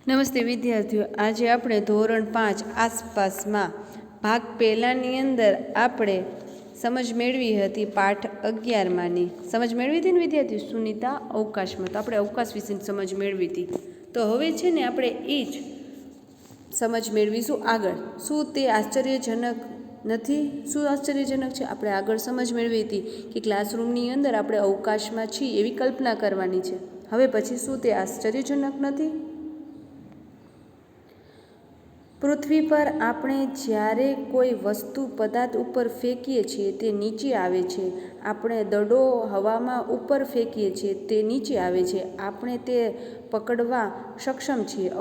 નમસ્તે વિદ્યાર્થીઓ, આજે આપણે ધોરણ 5 આસપાસમાં ભાગ પહેલાની અંદર આપણે સમજ મેળવી હતી પાઠ 11માંની સમજ મેળવી હતી ને વિદ્યાર્થીઓ, સુનિતા અવકાશમાં. તો આપણે અવકાશ વિશેની સમજ મેળવી હતી. તો હવે છે ને આપણે એ જ સમજ મેળવીશું આગળ. શું તે આશ્ચર્યજનક નથી? શું આશ્ચર્યજનક છે? આપણે આગળ સમજ મેળવી હતી કે ક્લાસરૂમની અંદર આપણે અવકાશમાં છીએ એવી કલ્પના કરવાની છે. હવે પછી શું તે આશ્ચર્યજનક નથી? પૃથ્વી પર આપણે જ્યારે કોઈ વસ્તુ પદાર્થ ઉપર ફેંકીએ છીએ તે નીચે આવે છે. આપણે દડો હવામાં ઉપર ફેંકીએ છીએ તે નીચે આવે છે. આપણે તે પકડવા સક્ષમ છીએ.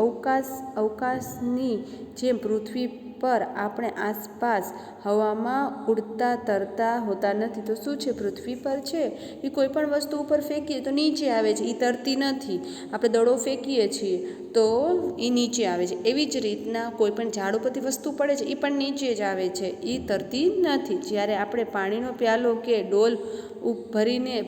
અવકાશની જેમ પૃથ્વી પર આપણે આસપાસ હવામાં ઉડતા તરતા હોતા નથી. તો શું છે? પૃથ્વી પર છે એ કોઈ પણ વસ્તુ ઉપર ફેંકીએ તો નીચે આવે છે, એ તરતી નથી. આપણે દડો ફેંકીએ છીએ તો એ નીચે આવે છે. એવી જ રીતના કોઈ પણ ઝાડ ઉપરથી વસ્તુ પડે છે એ પણ નીચે જ આવે છે, એ તરતી નથી. જ્યારે આપણે પાણીનો પ્યાલો કે ડોલ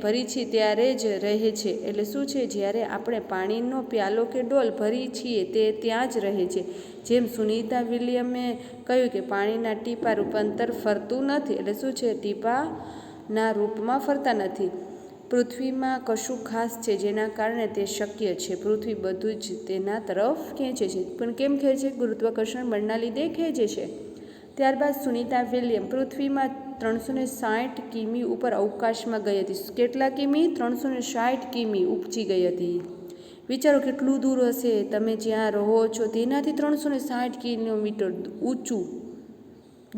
ભરી છીએ ત્યારે જ રહે છે. એટલે શું છે? જ્યારે આપણે પાણીનો પ્યાલો કે ડોલ ભરી છીએ તે ત્યાં જ રહે છે. જેમ સુનિતા વિલિયમે કહ્યું કે પાણીના ટીપા રૂપાંતર ફરતું નથી. એટલે શું છે? ટીપાના રૂપમાં ફરતા નથી. પૃથ્વીમાં કશું ખાસ છે જેના કારણે તે શક્ય છે. પૃથ્વી બધું જ તેના તરફ ખેંચે છે. પણ કેમ ખેંચે? ગુરુત્વાકર્ષણ બળના લીધે ખેંચે છે. ત્યારબાદ સુનિતા વિલિયમ પૃથ્વીમાં 360 કિમી ઉપર અવકાશમાં ગઈ હતી. કેટલા કિમી? 360 કિમી ઉપજી ગઈ હતી. વિચારો કેટલું દૂર હશે. તમે જ્યાં રહો છો તેનાથી 360 કિલોમીટર ઊંચું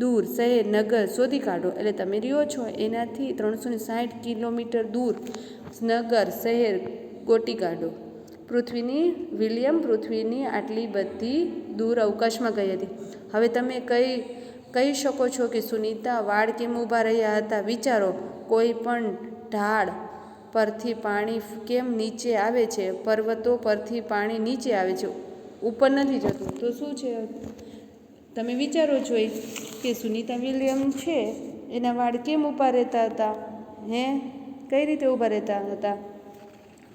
દૂર શહેર, નગર શોધી કાઢો. એટલે તમે રહ્યો છો એનાથી 360 કિલોમીટર દૂર નગર, શહેર ગોતી કાઢો. પૃથ્વીની આટલી બધી દૂર અવકાશમાં ગઈ હતી. હવે તમે કહી શકો છો કે સુનિતા વાળ કેમ ઊભા રહ્યા હતા? વિચારો, કોઈ પણ ઢાળ પરથી પાણી કેમ નીચે આવે છે? પર્વતો પરથી પાણી નીચે આવે છે, ઉપર નથી જતું. તો શું છે? તમે વિચારો છો કે સુનિતા વિલિયમ છે એના વાળ કેમ ઊભા રહેતા હતા? કઈ રીતે ઊભા રહેતા હતા?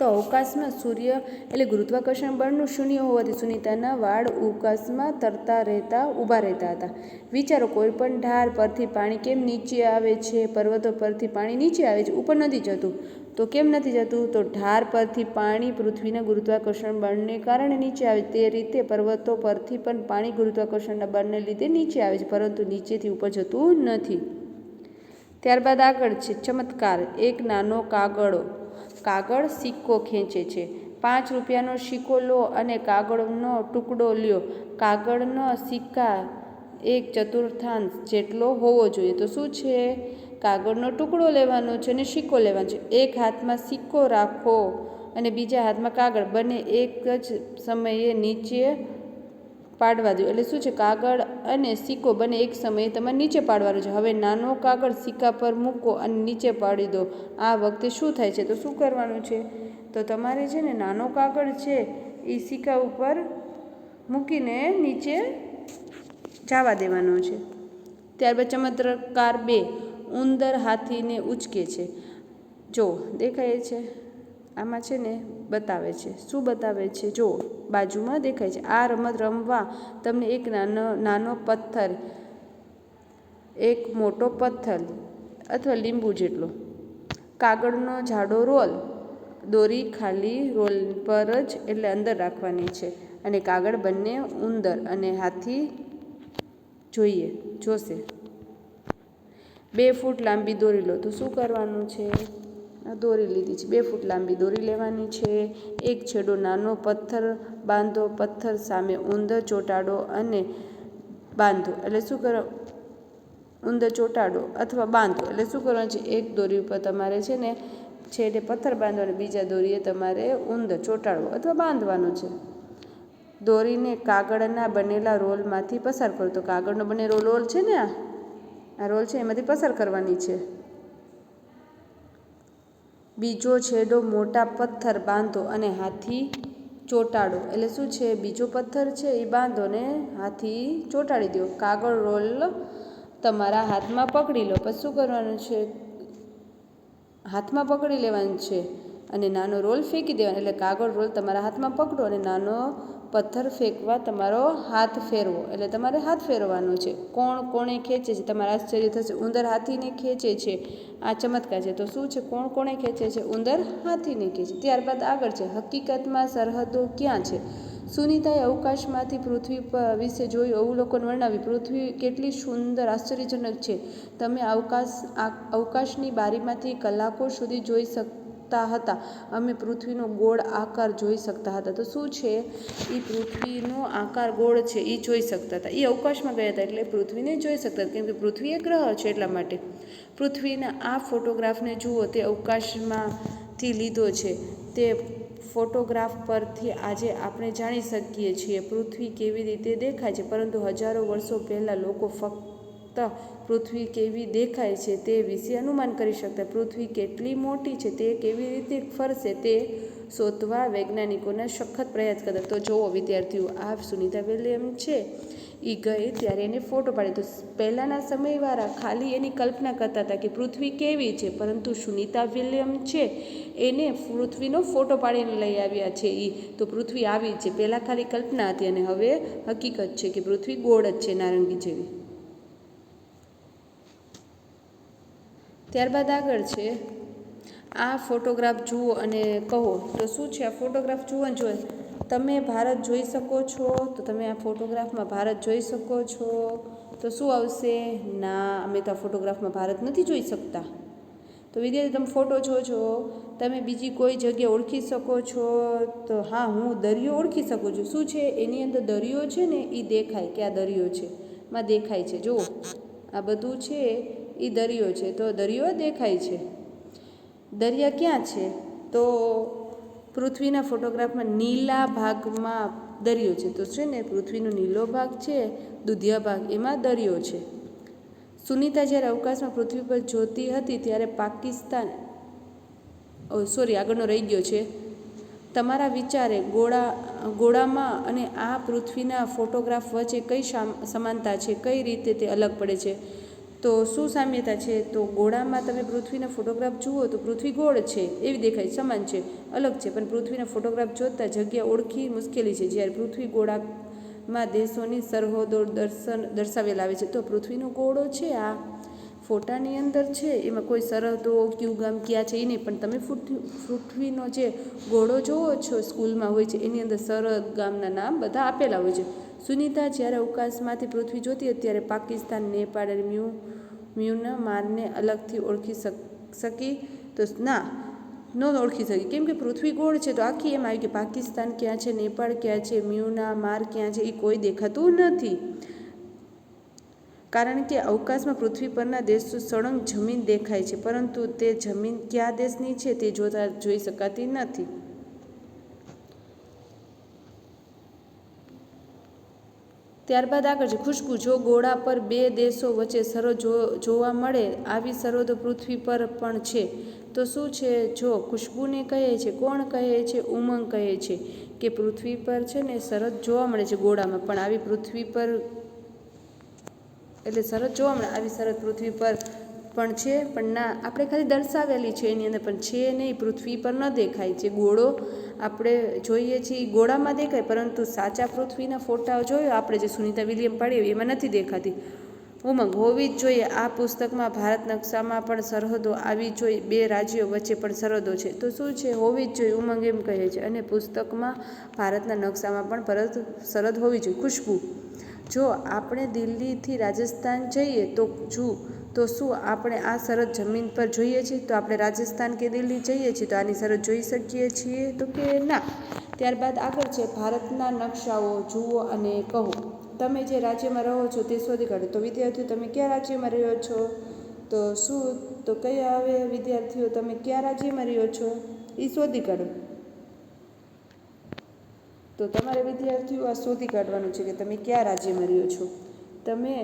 તો અવકાશમાં સૂર્ય એટલે ગુરુત્વાકર્ષણ બળનું શૂન્ય હોવાથી સુનિતાના વાળ અવકાશમાં તરતા ઊભા રહેતા હતા. વિચારો, કોઈ પણ ઢાળ પરથી પાણી કેમ નીચે આવે છે? પર્વતો પરથી પાણી નીચે આવે છે, ઉપર નથી જતું. તો કેમ નથી જતું? તો ઢાળ પરથી પાણી પૃથ્વીના ગુરુત્વાકર્ષણ બળને કારણે નીચે આવે. તે રીતે પર્વતો પરથી પણ પાણી ગુરુત્વાકર્ષણના બળને લીધે નીચે આવે છે, પરંતુ નીચેથી ઉપર જતું નથી. ત્યારબાદ આગળ છે ચમત્કાર. એક નાનો કાગળ સિક્કો ખેંચે છે. 5 રૂપિયાનો સિક્કો લો અને કાગળનો ટુકડો લ્યો. કાગળનો સિક્કા 1/4 જેટલો હોવો જોઈએ. તો શું છે? કાગળનો ટુકડો લેવાનો છે અને સિક્કો લેવાનો છે. એક હાથમાં સિક્કો રાખો અને બીજા હાથમાં કાગળ. બંને એક જ સમયે નીચે પાડવા દો. એટલે શું છે? કાગળ અને સિક્કો બંને એક સમયે તમારે નીચે પાડવાનો છે. હવે નાનો કાગળ સિક્કા પર મૂકો અને નીચે પાડી દો. આ વખતે શું થાય છે? તો શું કરવાનું છે? તો તમારે છે ને નાનો કાગળ છે એ સિક્કા ઉપર મૂકીને નીચે જવા દેવાનો છે. ત્યારબાદ ચમત્કાર 2. ઉંદર હાથીને ઉંચકે છે. જો દેખાય છે આમાં છે ને બતાવે છે. શું બતાવે છે? જો બાજુમાં દેખાય છે. આ રમત રમવા તમને એક નાનો પથ્થર, એક મોટો પથ્થર અથવા લીંબુ જેટલો, કાગળનો જાડો રોલ, દોરી ખાલી રોલ પર જ એટલે અંદર રાખવાની છે અને કાગળ બંને ઉંદર અને હાથી જોશે. 2 ફૂટ લાંબી દોરી લો. તો શું કરવાનું છે? દોરી લીધી છે. 2 ફૂટ લાંબી દોરી લેવાની છે. એક છેડો નાનો પથ્થર બાંધો. પથ્થર સામે ઉંદર ચોંટાડો અને બાંધો. એટલે શું કરો? ઉંદર ચોંટાડો અથવા બાંધો. એટલે શું કરવાનું છે? એક દોરી ઉપર તમારે છે ને છેડે પથ્થર બાંધો અને બીજા દોરીએ તમારે ઉંદર ચોંટાડવો અથવા બાંધવાનો છે. દોરીને કાગળના બનેલા રોલમાંથી પસાર કરો. તો કાગળનો બનેલો રોલ છે ને, આ રોલ છે એમાંથી પસાર કરવાની છે. બીજો છેડો મોટા પથ્થર બાંધો અને હાથી ચોંટાડો. એટલે શું છે? બીજો પથ્થર છે એ બાંધો ને હાથી ચોંટાડી દો. કાગળ રોલ તમારા હાથમાં પકડી લો. પછી શું કરવાનું છે? હાથમાં પકડી લેવાનું છે અને નાનો રોલ ફેંકી દેવાનો. એટલે કાગળ રોલ તમારા હાથમાં પકડો અને નાનો પથ્થર ફેંકવા તમારો હાથ ફેરવો, એટલે તમારે હાથ ફેરવવાનો છે. કોણ કોણે ખેંચે છે? તમારે આશ્ચર્ય થશે, ઉંદર હાથીને ખેંચે છે. આ ચમત્કાર છે. તો શું છે? કોણ કોણે ખેંચે છે? ઉંદર હાથીને ખેંચે. ત્યારબાદ આગળ છે, હકીકતમાં સરહદો ક્યાં છે? સુનીતાએ અવકાશમાંથી પૃથ્વી પર વિશે જોયું અવલોકન વર્ણવ્યું. પૃથ્વી કેટલી સુંદર, આશ્ચર્યજનક છે. તમે અવકાશની બારીમાંથી કલાકો સુધી જોઈ શકતા હતા. અમે પૃથ્વીનો ગોળ આકાર જોઈ શકતા હતા. તો શું છે? એ પૃથ્વીનો આકાર ગોળ છે એ જોઈ શકતા હતા. એ અવકાશમાં ગયા હતા એટલે પૃથ્વીને જોઈ શકતા હતા, કેમ કે પૃથ્વી એક ગ્રહ છે એટલા માટે. પૃથ્વીના આ ફોટોગ્રાફને જુઓ, તે અવકાશમાંથી લીધો છે. તે ફોટોગ્રાફ પરથી આજે આપણે જાણી શકીએ છીએ પૃથ્વી કેવી રીતે દેખાય છે, પરંતુ હજારો વર્ષો પહેલાં લોકો ફક્ત પૃથ્વી કેવી દેખાય છે તે વિશે અનુમાન કરી શકતા. પૃથ્વી કેટલી મોટી છે, તે કેવી રીતે ફરશે તે શોધવા વૈજ્ઞાનિકોના સખત પ્રયાસ કરતા. તો જુઓ વિદ્યાર્થીઓ, આ સુનીતા વિલિયમ છે એ ગઈ ત્યારે એને ફોટો પાડ્યો. તો પહેલાંના સમયવાળા ખાલી એની કલ્પના કરતા હતા કે પૃથ્વી કેવી છે, પરંતુ સુનીતા વિલિયમ છે એને પૃથ્વીનો ફોટો પાડીને લઈ આવ્યા છે. તો પૃથ્વી આવી છે. પહેલાં ખાલી કલ્પના હતી અને હવે હકીકત છે કે પૃથ્વી ગોળ જ છે, નારંગી જેવી. ત્યારબાદ આગળ છે, આ ફોટોગ્રાફ જુઓ અને કહો. તો શું છે? આ ફોટોગ્રાફ જુઓ જોઈએ. તમે ભારત જોઈ શકો છો? તો તમે આ ફોટોગ્રાફમાં ભારત જોઈ શકો છો. તો શું આવશે? ના, અમે તો આ ફોટોગ્રાફમાં ભારત નથી જોઈ શકતા. તો વિદ્યાર્થી, તમે ફોટો જોજો, તમે બીજી કોઈ જગ્યા ઓળખી શકો છો? તો હા, હું દરિયો ઓળખી શકું છું. શું છે? એની અંદર દરિયો છે ને એ દેખાય કે આ દરિયો છે, માં દેખાય છે. જુઓ, આ બધું છે એ દરિયો છે, તો દરિયો દેખાય છે. દરિયા ક્યાં છે? તો પૃથ્વીના ફોટોગ્રાફમાં નીલા ભાગમાં દરિયો છે. તો છે ને પૃથ્વીનો નીલો ભાગ છે, દુધિયા ભાગ, એમાં દરિયો છે. સુનીતા જ્યારે અવકાશમાં પૃથ્વી પર જોતી હતી ત્યારે પાકિસ્તાન આગળનો રહી ગયો છે. તમારા વિચારે ગોળામાં અને આ પૃથ્વીના ફોટોગ્રાફ વચ્ચે કઈ સમાનતા છે? કઈ રીતે તે અલગ પડે છે? તો શું સામ્યતા છે? તો ગોળામાં તમે પૃથ્વીના ફોટોગ્રાફ જુઓ તો પૃથ્વી ગોળ છે એવી દેખાય, સમાન છે, અલગ છે. પણ પૃથ્વીના ફોટોગ્રાફ જોતાં જગ્યા ઓળખી મુશ્કેલી છે. જ્યારે પૃથ્વી ગોળામાં દેશોની સરહદો દર્શાવેલ આવે છે. તો પૃથ્વીનો ગોળો છે, આ ફોટાની અંદર છે, એમાં કોઈ સરહદો કયું ગામ ક્યાં છે એ નહીં. પણ તમે પૃથ્વીનો જે ગોળો જોવો છો સ્કૂલમાં હોય છે, એની અંદર સરહદ, ગામના નામ બધા આપેલા હોય છે. સુનીતા જ્યારે અવકાશમાંથી પૃથ્વી જોતી હતી ત્યારે પાકિસ્તાન, નેપાળ અને મ્યાનમારને અલગથી ઓળખી શકી? તો ના, ન ઓળખી શકી. કેમ કે પૃથ્વી ગોળ છે. તો આખી એમ આવી કે પાકિસ્તાન ક્યાં છે, નેપાળ ક્યાં છે, મ્યાનમાર ક્યાં છે, એ કોઈ દેખાતું નથી. કારણ કે અવકાશમાં પૃથ્વી પરના દેશો સળંગ જમીન દેખાય છે, પરંતુ તે જમીન કયા દેશની છે તે જોઈ શકાતી નથી. ત્યારબાદ આગળ છે, ખુશ્બુ. જો ગોળા પર બે દેશો વચ્ચે સરહદ જોવા મળે, આવી સરહદો પૃથ્વી પર પણ છે. તો શું છે? જો ખુશ્બુને કહે છે, કોણ કહે છે? ઉમંગ કહે છે કે પૃથ્વી પર છે ને સરહદ જોવા મળે છે ગોળામાં, પણ આવી પૃથ્વી પર એટલે સરહદ જોવા મળે, આવી સરહદ પૃથ્વી પર પણ છે. પણ ના, આપણે ખાલી દર્શાવેલી છે એની અંદર, પણ છે નહીં, પૃથ્વી પર ન દેખાય છે. ગોળો આપણે જોઈએ છીએ ગોળામાં દેખાય, પરંતુ સાચા પૃથ્વીના ફોટા જોયો આપણે જે સુનીતા વિલિયમ પાડી એમાં નથી દેખાતી. ઉમંગ. હોવી જ જોઈએ. આ પુસ્તકમાં ભારત નકશામાં પણ સરહદો આવી જોઈએ, બે રાજ્યો વચ્ચે પણ સરહદો છે. તો શું છે? હોવી જ જોઈએ. ઉમંગ એમ કહે છે. અને પુસ્તકમાં ભારતના નકશામાં પણ સરહદ હોવી જોઈએ. ખુશ્બુ. જો આપણે દિલ્હીથી રાજસ્થાન જઈએ તો શું આપણે આ સરહદ જમીન પર જોઈએ છીએ? તો આપણે રાજસ્થાન કે દિલ્હી જઈએ છીએ તો આની સરહદ જોઈ શકીએ છીએ? તો કે ના. ત્યારબાદ આગળ છે, ભારતના નકશાઓ જુઓ અને કહો. તમે જે રાજ્યમાં રહો છો તે શોધી કાઢો. તો વિદ્યાર્થીઓ, તમે કયા રાજ્યમાં રહ્યો છો? તો શું? તો કયા આવે વિદ્યાર્થીઓ? તમે કયા રાજ્યમાં રહ્યો છો એ શોધી કાઢો. તો તમારે વિદ્યાર્થીઓ આ શોધી કાઢવાનું છે કે તમે કયા રાજ્યમાં રહ્યો છો. તમે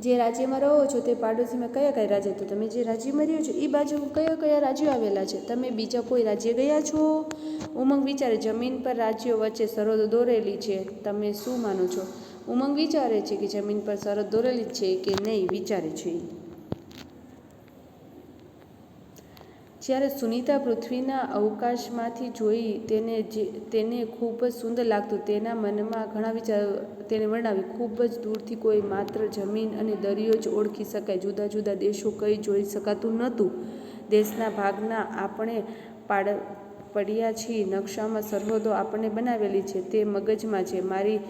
જે રાજ્યમાં રહો છો તે પાડોશીમાં કયા કયા રાજ્ય? તો તમે જે રાજ્યમાં રહ્યો છો એ બાજુ કયા કયા રાજ્યો આવેલા છે? તમે બીજા કોઈ રાજ્ય ગયા છો? ઉમંગ વિચારે, જમીન પર રાજ્યો વચ્ચે સરહદો દોરેલી છે. તમે શું માનો છો? ઉમંગ વિચારે છે કે જમીન પર સરહદ દોરેલી છે કે નહીં, વિચારે છે. જ્યારે સુનીતા પૃથ્વીના અવકાશમાંથી જોઈ તેને ખૂબ જ સુંદર લાગતું. તેના મનમાં ઘણા વિચારો. તેને વર્ણવ્યું, ખૂબ જ દૂરથી કોઈ માત્ર જમીન અને દરિયો જ ઓળખી શકાય. જુદા જુદા દેશો કંઈ જોઈ શકાતું નહોતું. દેશના ભાગના આપણે પડ્યા છીએ. નકશામાં સરહદો આપણે બનાવેલી છે, તે મગજમાં છે. મારી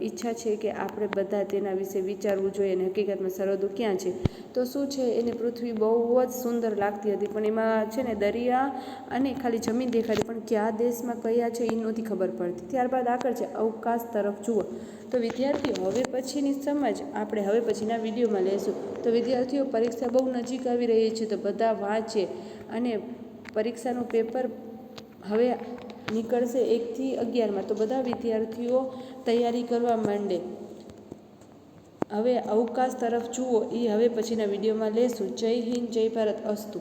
ઈચ્છા છે કે આપણે બધા તેના વિશે વિચારવું જોઈએ અને હકીકતમાં સરહદો ક્યાં છે. તો શું છે, એને પૃથ્વી બહુ જ સુંદર લાગતી હતી, પણ એમાં છે ને દરિયા અને ખાલી જમીન દેખાતી, પણ કયા દેશમાં કયા છે એ નહોતી ખબર પડતી. ત્યારબાદ આગળ છે અવકાશ તરફ જુઓ. તો વિદ્યાર્થીઓ, હવે પછીની સમજ આપણે હવે પછીના વિડીયોમાં લેશું. તો વિદ્યાર્થીઓ, પરીક્ષા બહુ નજીક આવી રહી છે, તો બધા વાંચે અને પરીક્ષાનું પેપર હવે નીકળશે 1 થી 11માં. તો બધા વિદ્યાર્થીઓ તૈયારી કરવા માંડે. હવે અવકાશ તરફ જુઓ એ હવે પછીના વિડીયોમાં લેશું. જય હિન્દ, જય ભારત, અસ્તુ.